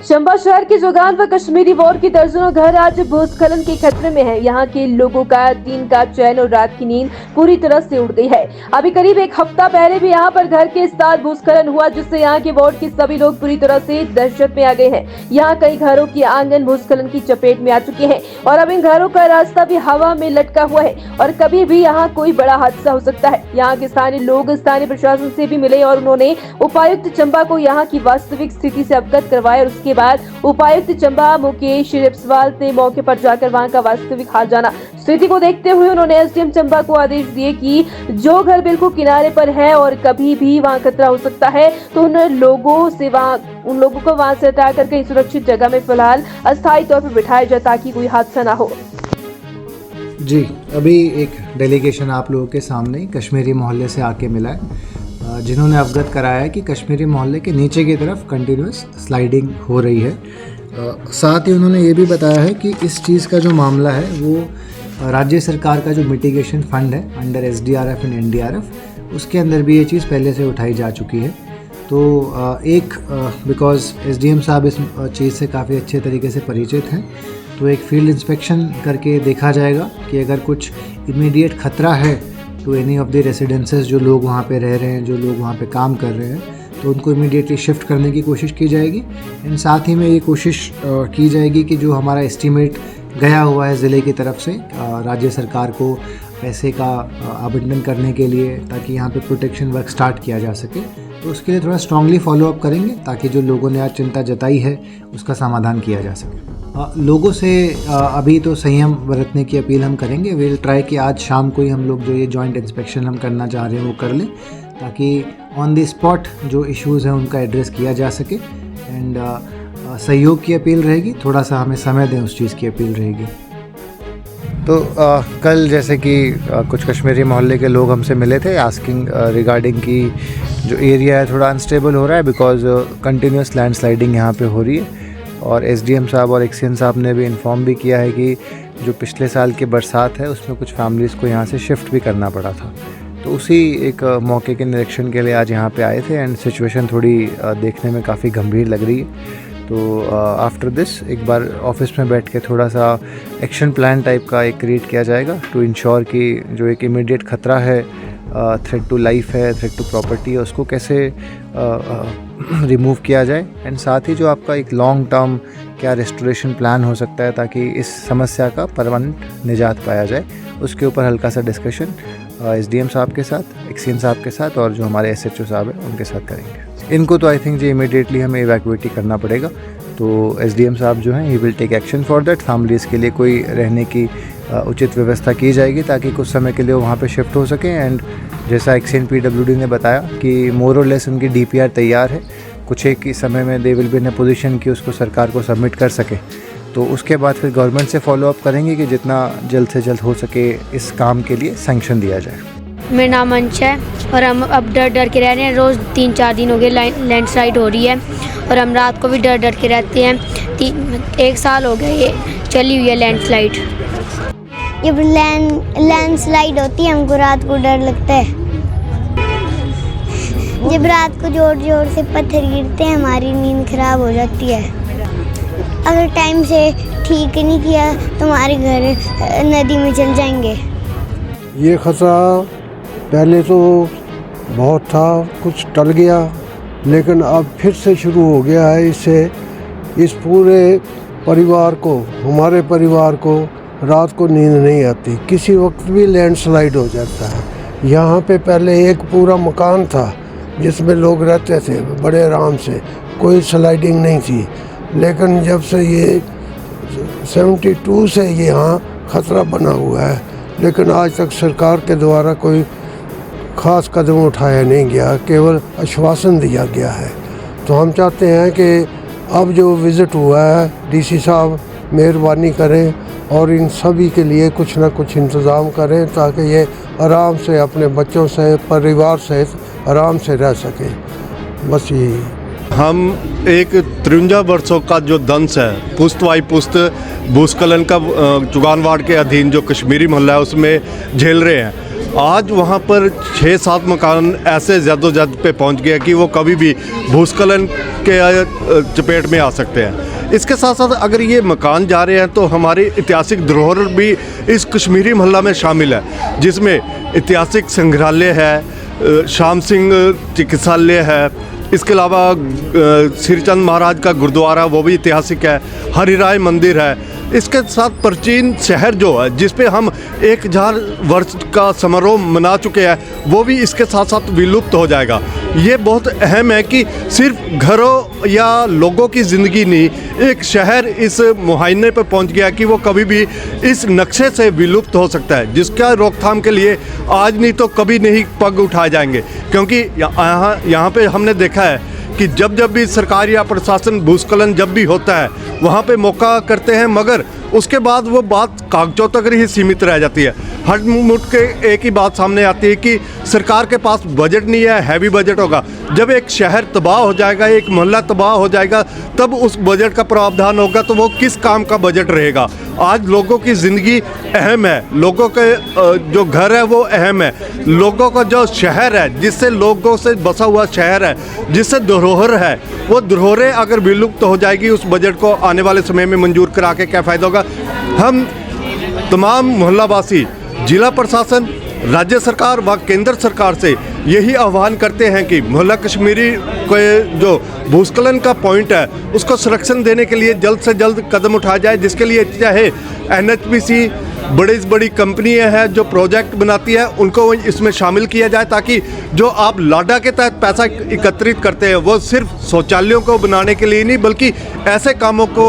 चंबा शहर के जोगान व कश्मीरी वार्ड के दर्जनों घर आज भूस्खलन के खतरे में हैं। यहाँ के लोगों का दिन का चैन और रात की नींद पूरी तरह से उड़ गई है। अभी करीब एक हफ्ता पहले भी यहाँ पर घर के साथ भूस्खलन हुआ, जिससे यहाँ के वार्ड के सभी लोग पूरी तरह से दहशत में आ गए हैं। यहाँ कई घरों के आंगन भूस्खलन की चपेट में आ चुके हैं और अब इन घरों का रास्ता भी हवा में लटका हुआ है और कभी भी यहाँ कोई बड़ा हादसा हो सकता है। यहाँ के स्थानीय लोग स्थानीय प्रशासन से भी मिले और उन्होंने उपायुक्त चंबा को यहाँ की वास्तविक स्थिति से अवगत करवाया और उसके बाद उपायुक्त चंबा मुकेश रिप्सवाल ने मौके पर जाकर वहां का वास्तविक हाल जाना। स्थिति को देखते हुए उन्होंने एसडीएम चंबा को आदेश दिए कि जो घर बिल्कुल किनारे पर है और कभी भी वहां खतरा हो सकता है, तो उन लोगों को वहां से हटाकर कहीं सुरक्षित जगह में फिलहाल अस्थायी तौर पर बिठाया जाए ताकि कोई हादसा ना हो। जी, अभी एक डेलीगेशन आप लोगों के सामने ही कश्मीरी मोहल्ले से आके मिला है, जिन्होंने अवगत कराया है कि कश्मीरी मोहल्ले के नीचे की तरफ कंटिन्यूस स्लाइडिंग हो रही है। साथ ही उन्होंने ये भी बताया है कि इस चीज़ का जो मामला है वो राज्य सरकार का जो मिटिगेशन फंड है अंडर एसडीआरएफ एंड एनडीआरएफ, उसके अंदर भी ये चीज़ पहले से उठाई जा चुकी है। तो बिकॉज़ एसडीएम साहब इस चीज़ से काफ़ी अच्छे तरीके से परिचित हैं, तो एक फील्ड इंस्पेक्शन करके देखा जाएगा कि अगर कुछ इमीडिएट ख़तरा है to any of the residences, जो लोग वहाँ पे रह रहे हैं, जो लोग वहाँ पे काम कर रहे हैं, तो उनको इमीडिएटली शिफ्ट करने की कोशिश की जाएगी। एंड साथ ही में ये कोशिश की जाएगी कि जो हमारा एस्टीमेट गया हुआ है ज़िले की तरफ से राज्य सरकार को पैसे का आवंटन करने के लिए, ताकि यहाँ पे प्रोटेक्शन वर्क स्टार्ट किया जा सके, तो उसके लिए थोड़ा स्ट्रांगली फॉलोअप करेंगे ताकि जो लोगों ने आज चिंता जताई है उसका समाधान किया जा सके। लोगों से अभी तो संयम बरतने की अपील हम करेंगे। विल ट्राई कि आज शाम को ही हम लोग जो ये जॉइंट इंस्पेक्शन हम करना चाह रहे हैं वो कर लें, ताकि ऑन द स्पॉट जो इश्यूज़ हैं उनका एड्रेस किया जा सके। एंड सहयोग की अपील रहेगी, थोड़ा सा हमें समय दें उस चीज़ की अपील रहेगी। तो कल जैसे कि कुछ कश्मीरी मोहल्ले के लोग हमसे मिले थे आस्किंग रिगार्डिंग कि जो एरिया है थोड़ा अनस्टेबल हो रहा है बिकॉज कंटिन्यूस लैंड स्लाइडिंग यहाँ पे हो रही है। और एसडीएम साहब और एक्सीएन साहब ने भी इन्फॉर्म भी किया है कि जो पिछले साल की बरसात है उसमें कुछ फैमिलीज़ को यहाँ से शिफ्ट भी करना पड़ा था। तो उसी एक मौके के निरीक्षण के लिए आज यहाँ पे आए थे एंड सिचुएशन थोड़ी देखने में काफ़ी गंभीर लग रही है। तो आफ्टर दिस एक बार ऑफिस में बैठ के थोड़ा सा एक्शन प्लान टाइप का एक क्रिएट किया जाएगा टू इंश्योर कि जो एक इमीडिएट ख़तरा है, थ्रेट टू लाइफ है, थ्रेट टू प्रॉपर्टी है, उसको कैसे रिमूव किया जाए। एंड साथ ही जो आपका एक लॉन्ग टर्म क्या रेस्टोरेशन प्लान हो सकता है ताकि इस समस्या का परमानेंट निजात पाया जाए, उसके ऊपर हल्का सा डिस्कशन एसडीएम साहब के साथ, एक्सीएन साहब के साथ और जो हमारे एसएचओ साहब हैं उनके साथ करेंगे। इनको तो आई थिंक जी इमीडिएटली हमें इवैक्यूएट ही करना पड़ेगा। तो एसडीएम साहब जो हैं he will take action for that. Families के लिए कोई रहने की उचित व्यवस्था की जाएगी ताकि कुछ समय के लिए वो वहाँ पे शिफ्ट हो सकें। एंड जैसा एक्सीएन पीडब्ल्यूडी ने बताया कि मोर और लेस उनकी डीपीआर तैयार है, कुछ एक ही समय में they will be in a position कि उसको सरकार को सबमिट कर सके। तो उसके बाद फिर गवर्नमेंट से फॉलोअप करेंगे कि जितना जल्द से जल्द हो सके इस काम के लिए सैंक्शन दिया जाए। मेरा नाम अंश है और हम अब डर के रह रहे हैं। रोज़ 3-4 दिन हो गए लैंडस्लाइड हो रही है और हम रात को भी डर के रहते हैं। 1 साल हो गया ये चली हुई है लैंडस्लाइड। जब लैंडस्लाइड होती है हमको रात को डर लगता है। जब रात को जोर जोर से पत्थर गिरते हैं हमारी नींद खराब हो जाती है। अगर टाइम से ठीक नहीं किया तो हमारे घर नदी में चल जाएंगे। ये खतरा पहले तो बहुत था, कुछ टल गया, लेकिन अब फिर से शुरू हो गया है। इससे इस पूरे परिवार को, हमारे परिवार को रात को नींद नहीं आती, किसी वक्त भी लैंडस्लाइड हो जाता है। यहाँ पे पहले एक पूरा मकान था जिसमें लोग रहते थे बड़े आराम से, कोई स्लाइडिंग नहीं थी। लेकिन जब से ये 72 से यहाँ खतरा बना हुआ है, लेकिन आज तक सरकार के द्वारा कोई ख़ास कदम उठाया नहीं गया, केवल आश्वासन दिया गया है। तो हम चाहते हैं कि अब जो विज़िट हुआ है डीसी साहब मेहरबानी करें और इन सभी के लिए कुछ ना कुछ इंतज़ाम करें ताकि ये आराम से अपने बच्चों से, परिवार सहित आराम से रह सकें। बस यही। हम एक 53 वर्षों का जो दंश है पुस्त वाई पुस्त भूस्खलन का चुगान वार्ड के अधीन जो कश्मीरी मोहल्ला है उसमें झेल रहे हैं। आज वहाँ पर 6-7 मकान ऐसे जद्दोजहद पे पहुँच गया कि वो कभी भी भूस्खलन के चपेट में आ सकते हैं। इसके साथ साथ अगर ये मकान जा रहे हैं तो हमारी ऐतिहासिक धरोहर भी इस कश्मीरी मोहल्ला में शामिल है, जिसमें ऐतिहासिक संग्रहालय है, श्याम सिंह चिकित्सालय है, इसके अलावा श्रीचंद महाराज का गुरुद्वारा वो भी ऐतिहासिक है, हरिराय मंदिर है। इसके साथ प्राचीन शहर जो है जिस पे हम 1000 वर्ष का समारोह मना चुके हैं वो भी इसके साथ साथ विलुप्त हो जाएगा। ये बहुत अहम है कि सिर्फ घरों या लोगों की ज़िंदगी नहीं, एक शहर इस मुहायने पर पहुंच गया कि वो कभी भी इस नक्शे से विलुप्त हो सकता है, जिसका रोकथाम के लिए आज नहीं तो कभी नहीं पग उठाए जाएंगे। क्योंकि यहाँ पे हमने देखा है कि जब भी सरकार या प्रशासन भूस्खलन जब भी होता है वहाँ पे मौका करते हैं, मगर उसके बाद वो बात कागजों तक ही सीमित रह जाती है। हर मुठ के एक ही बात सामने आती है कि सरकार के पास बजट नहीं है, हैवी बजट होगा। जब एक शहर तबाह हो जाएगा, एक मोहल्ला तबाह हो जाएगा, तब उस बजट का प्रावधान होगा तो वो किस काम का बजट रहेगा। आज लोगों की ज़िंदगी अहम है, लोगों के जो घर है वो अहम है, लोगों का जो शहर है जिससे लोगों से बसा हुआ शहर है, जिससे धरोहर है, वो धरोहरें अगर विलुप्त हो जाएगी उस बजट को आने वाले समय में मंजूर करा के क्या फ़ायदा होगा। हम तमाम मोहल्लावासी जिला प्रशासन, राज्य सरकार व केंद्र सरकार से यही आह्वान करते हैं कि मोहल्ला कश्मीरी को जो भूस्खलन का पॉइंट है उसको संरक्षण देने के लिए जल्द से जल्द कदम उठाया जाए, जिसके लिए चाहे NHPC बड़ी कंपनियां हैं जो प्रोजेक्ट बनाती है उनको इसमें शामिल किया जाए, ताकि जो आप लाडा के तहत पैसा एकत्रित करते हैं वो सिर्फ शौचालयों को बनाने के लिए नहीं बल्कि ऐसे कामों को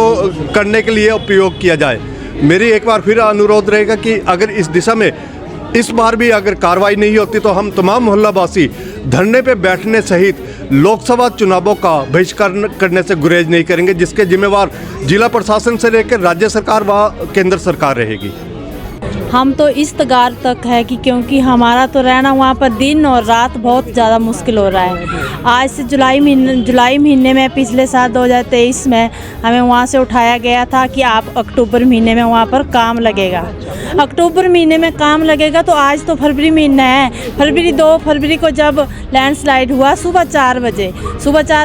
करने के लिए उपयोग किया जाए। मेरी एक बार फिर अनुरोध रहेगा कि अगर इस दिशा में इस बार भी अगर कार्रवाई नहीं होती तो हम तमाम मोहल्लावासी धरने पे बैठने सहित लोकसभा चुनावों का बहिष्कार करने से गुरेज नहीं करेंगे, जिसके जिम्मेवार जिला प्रशासन से लेकर राज्य सरकार व केंद्र सरकार रहेगी। हम तो इस तगार तक है कि क्योंकि हमारा तो रहना वहाँ पर दिन और रात बहुत ज़्यादा मुश्किल हो रहा है। आज से जुलाई महीने में पिछले साल 2023 में हमें वहाँ से उठाया गया था कि आप अक्टूबर महीने में वहाँ पर काम लगेगा। अक्टूबर महीने में काम लगेगा तो आज तो फरवरी महीना है। 2 फरवरी को जब लैंडस्लाइड हुआ सुबह 4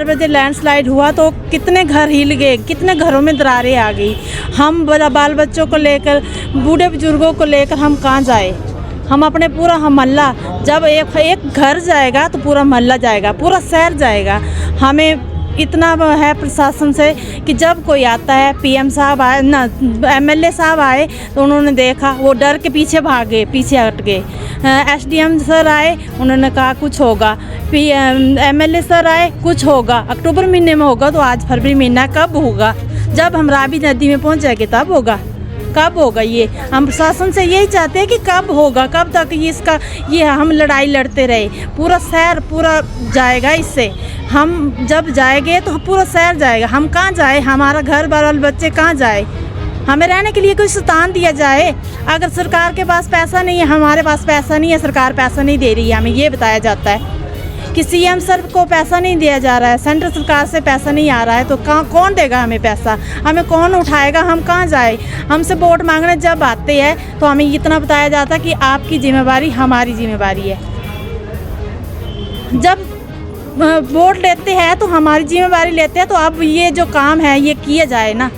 बजे लैंडस्लाइड हुआ तो कितने घर हिल गए, कितने घरों में दरारें आ गई। हम बाल बच्चों को लेकर, बूढ़े बुजुर्गों को लेकर हम कहाँ जाए। हम अपने पूरा मोहल्ला, जब एक घर जाएगा तो पूरा मोहल्ला जाएगा, पूरा शहर जाएगा। हमें इतना है प्रशासन से कि जब कोई आता है, PM साहब आए ना, MLA साहब आए तो उन्होंने देखा, वो डर के पीछे भागे, पीछे हट गए। SDM सर आए, उन्होंने कहा कुछ होगा। MLA सर आए, कुछ होगा, अक्टूबर महीने में होगा। तो आज फरवरी महीना कब होगा? जब हम रावी नदी में पहुंच जाएंगे तब होगा। कब होगा? ये हम प्रशासन से यही चाहते हैं कि कब होगा, कब तक ये हम लड़ाई लड़ते रहे। पूरा शहर पूरा जाएगा इससे। हम जब जाएंगे तो पूरा शहर जाएगा। हम कहाँ जाए? हमारा घर बार बच्चे कहाँ जाए? हमें रहने के लिए कोई स्थान दिया जाए। अगर सरकार के पास पैसा नहीं है, हमारे पास पैसा नहीं है, सरकार पैसा नहीं दे रही है, हमें ये बताया जाता है कि CM सर को पैसा नहीं दिया जा रहा है, सेंट्रल सरकार से पैसा नहीं आ रहा है, तो कौन देगा हमें पैसा? हमें कौन उठाएगा? हम कहाँ जाए? हमसे वोट मांगने जब आते हैं तो हमें इतना बताया जाता है कि आपकी जिम्मेवारी हमारी जिम्मेवारी है। जब वोट लेते हैं तो हमारी जिम्मेवारी लेते हैं, तो अब ये जो काम है ये किया जाए ना,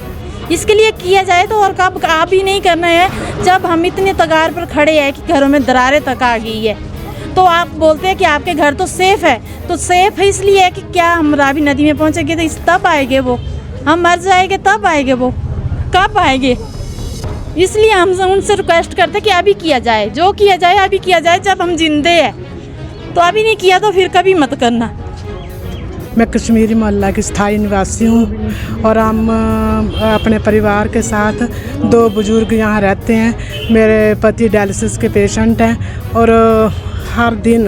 इसके लिए किया जाए। तो और कब आप ही नहीं करना है जब हम इतने तगार पर खड़े हैं कि घरों में दरारें तक आ गई है। तो आप बोलते हैं कि आपके घर तो सेफ़ है, तो सेफ़ है इसलिए है कि क्या हम रावी नदी में पहुंचेंगे तो तब आएंगे वो, हम मर जाएंगे तब आएंगे वो, कब आएंगे? इसलिए हम उनसे रिक्वेस्ट करते हैं कि अभी किया जाए, जो किया जाए अभी किया जाए, जब हम जिंदे हैं। तो अभी नहीं किया तो फिर कभी मत करना। मैं कश्मीरी मोहल्ला की स्थायी निवासी हूँ और हम अपने परिवार के साथ 2 बुजुर्ग यहाँ रहते हैं। मेरे पति डायलिसिस के पेशेंट हैं और हर दिन,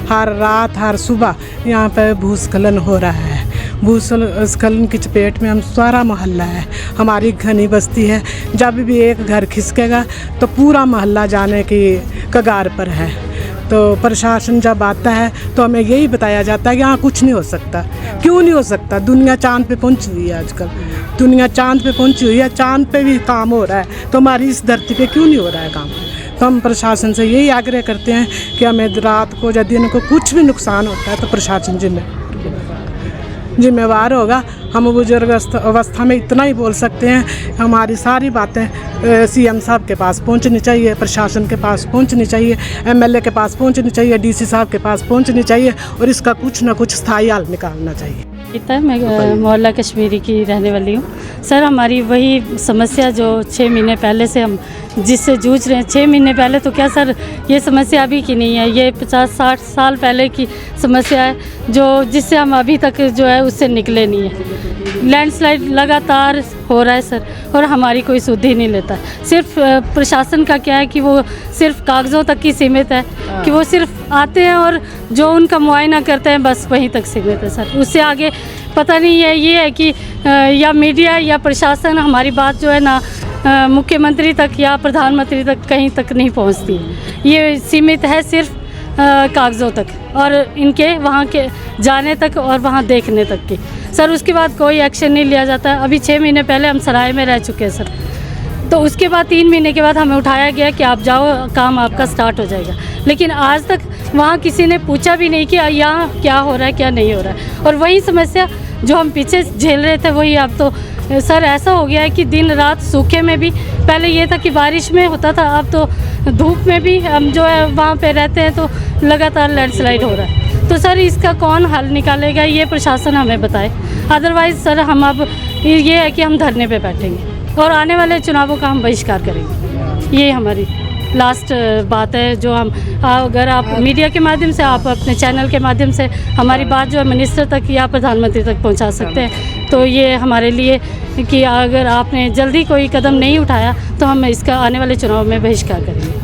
हर रात, हर सुबह यहाँ पे भूस्खलन हो रहा है। भूस्खलन की चपेट में हम सारा मोहल्ला है, हमारी घनी बस्ती है। जब भी एक घर खिसकेगा तो पूरा मोहल्ला जाने की कगार पर है। तो प्रशासन जब आता है तो हमें यही बताया जाता है कि यहाँ कुछ नहीं हो सकता। क्यों नहीं हो सकता? दुनिया चाँद पे पहुँची हुई है आजकल, दुनिया चाँद पे पहुँची हुई है, चाँद पे भी काम हो रहा है, तो हमारी इस धरती पे क्यों नहीं हो रहा है काम? तो हम प्रशासन से यही आग्रह करते हैं कि हमें रात को या दिन को कुछ भी नुकसान होता है तो प्रशासन जिम्मेवार होगा। हम बुजुर्ग अवस्था में इतना ही बोल सकते हैं, हमारी सारी बातें सीएम साहब के पास पहुंचनी चाहिए, प्रशासन के पास पहुंचनी चाहिए, एमएलए के पास पहुंचनी चाहिए, डीसी साहब के पास पहुंचनी चाहिए और इसका कुछ ना कुछ स्थायी हल निकालना चाहिए। मैं मोहल्ला कश्मीरी की रहने वाली हूँ। सर, हमारी वही समस्या जो 6 महीने पहले से हम जिससे जूझ रहे हैं, 6 महीने पहले तो क्या सर, ये समस्या अभी की नहीं है, ये 50-60 साल पहले की समस्या है जो जिससे हम अभी तक जो है उससे निकले नहीं है। लैंडस्लाइड लगातार हो रहा है सर, और हमारी कोई सुध ही नहीं लेता। सिर्फ प्रशासन का क्या है कि वो सिर्फ कागज़ों तक ही सीमित है, कि वो सिर्फ आते हैं और जो उनका मुआयना करते हैं बस वहीं तक सीमित है सर। उससे आगे पता नहीं है। ये है कि या मीडिया या प्रशासन हमारी बात जो है ना मुख्यमंत्री तक या प्रधानमंत्री तक कहीं तक नहीं पहुंचती। ये सीमित है सिर्फ कागज़ों तक और इनके वहाँ के जाने तक और वहाँ देखने तक की सर। उसके बाद कोई एक्शन नहीं लिया जाता है। अभी 6 महीने पहले हम सराय में रह चुके हैं सर, तो उसके बाद 3 महीने के बाद हमें उठाया गया कि आप जाओ, काम आपका स्टार्ट हो जाएगा। लेकिन आज तक वहाँ किसी ने पूछा भी नहीं कि यहाँ क्या हो रहा है, क्या नहीं हो रहा है। और वही समस्या जो हम पीछे झेल रहे थे वही अब तो सर ऐसा हो गया है कि दिन रात सूखे में भी, पहले ये था कि बारिश में होता था, अब तो धूप में भी हम जो है वहाँ पे रहते हैं तो लगातार लैंडस्लाइड हो रहा है। तो सर इसका कौन हल निकालेगा, ये प्रशासन हमें बताए। अदरवाइज़ सर हम अब ये है कि हम धरने पे बैठेंगे और आने वाले चुनावों का हम बहिष्कार करेंगे। ये हमारी लास्ट बात है जो हम, अगर आप मीडिया के माध्यम से, आप अपने चैनल के माध्यम से हमारी बात जो है मिनिस्टर तक या प्रधानमंत्री तक पहुंचा सकते हैं तो ये हमारे लिए, कि अगर आपने जल्दी कोई कदम नहीं उठाया तो हम इसका आने वाले चुनाव में बहिष्कार करेंगे।